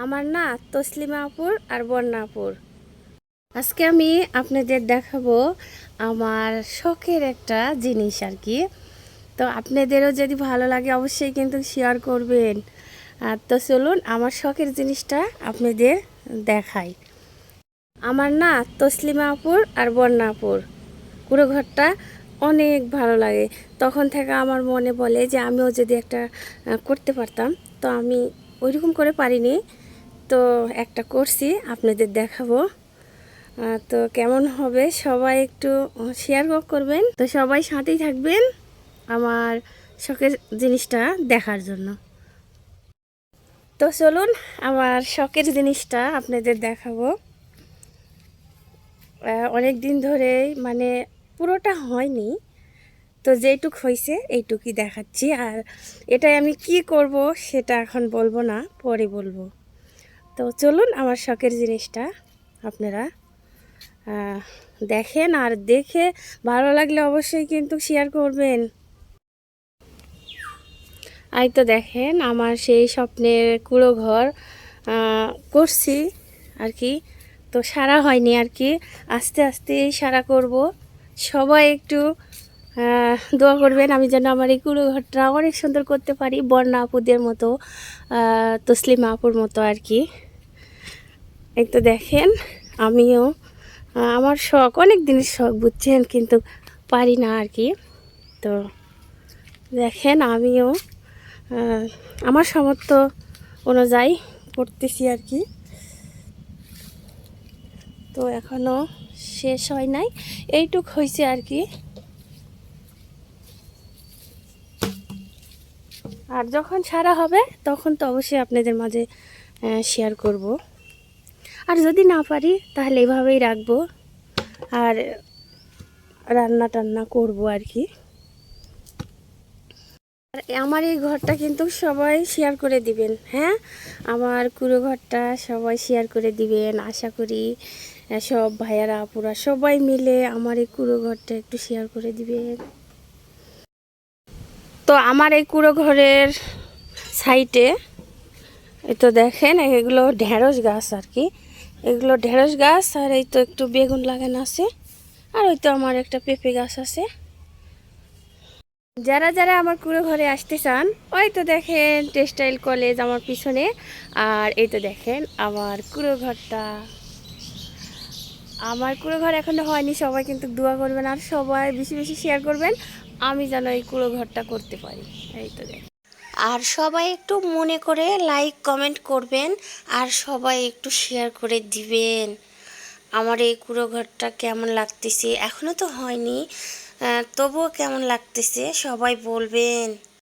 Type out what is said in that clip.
আমার না তসলিমা আপুর আর বন্যা আপুর। আজকে আমি আপনাদের দেখাবো আমার শখের একটা জিনিস আর কি। তো আপনাদেরও যদি ভালো লাগে অবশ্যই কিন্তু শেয়ার করবেন। তো চলুন আমার শখের জিনিসটা আপনাদের দেখাই। আমার না তসলিমা আপুর আর বন্যা আপুর পুরো ঘরটা অনেক ভালো লাগে। তখন থেকে আমার মনে বলে যে আমিও যদি একটা করতে পারতাম। তো আমি ওইরকম করে পারিনি, তো একটা করছি, আপনাদের দেখাবো। তো কেমন হবে সবাই একটু শেয়ার করবেন। তো সবাই সাথেই থাকবেন আমার শখের জিনিসটা দেখার জন্য। তো চলুন আমার শখের জিনিসটা আপনাদের দেখাবো। অনেক দিন ধরেই মানে পুরোটা হয়নি, তো যেইটুক হয়েছে এইটুকুই দেখাচ্ছি। আর এটাই আমি কি করব সেটা এখন বলবো না, পরে বলবো। তো চলুন আমার শখের জিনিসটা আপনারা দেখেন, আর দেখে ভালো লাগলে অবশ্যই কিন্তু শেয়ার করবেন। এই তো দেখেন আমার সেই স্বপ্নের কুঁড়ো ঘর করছি আর কি। তো সারা হয়নি আর কি, আস্তে আস্তে সারা করব। সবাই একটু দোয়া করবেন আমি যেন আমার এই কুঁড়ো ঘরটা অনেক সুন্দর করতে পারি, বন্যা আপুদের মতো, তসলিমা আপুর মতো আর কি। এই তো দেখেন আমিও আমার শখ, অনেক দিনের শখ বুঝছেন, কিন্তু পারি না আর কি। তো দেখেন আমিও আমার সামর্থ্য অনুযায়ী করতেছি আর কি। তো এখনও শেষ হয় নাই, এইটুক হয়েছে আর কি। আর যখন সারা হবে তখন তো অবশ্যই আপনাদের মাঝে শেয়ার করব। আর যদি না পারি তাহলে এভাবেই রাখবো আর রান্না টান্না করব আর কি। আর আমার এই ঘরটা কিন্তু সবাই শেয়ার করে দিবেন, হ্যাঁ, আমার কুঁড়ো ঘরটা সবাই শেয়ার করে দিবেন। আশা করি সব ভাইয়ারা আপুরা সবাই মিলে আমার এই কুঁড়ো ঘরটা একটু শেয়ার করে দিবেন। তো আমার এই কুঁড়ো ঘরের সাইডে এই তো দেখেন এগুলো ঢেঁড়স গাছ আর কি। এগুলো ঢেঁড়স গাছ, আর এই তো একটু বেগুন লাগানো আছে, আর ওই তো আমার একটা পেঁপে গাছ আছে। যারা যারা আমার কুঁড়ো ঘরে আসতে চান, ওই তো দেখেন টেক্সটাইল কলেজ আমার পিছনে। আর এই তো দেখেন আমার কুঁড়ো ঘরটা। আমার কুঁড়ো ঘর এখনো হয়নি, সবাই কিন্তু দোয়া করবেন আর সবাই বেশি বেশি শেয়ার করবেন আমি যেন এই কুঁড়ো ঘরটা করতে পারি। এই তো দেখেন, আর সবাই একটু মনে করে লাইক কমেন্ট করবেন, আর সবাই একটু শেয়ার করে দিবেন। আমার এই কুঁড়ো ঘরটা কেমন লাগতেছে, এখনও তো হয়নি, তবুও কেমন লাগতেছে সবাই বলবেন।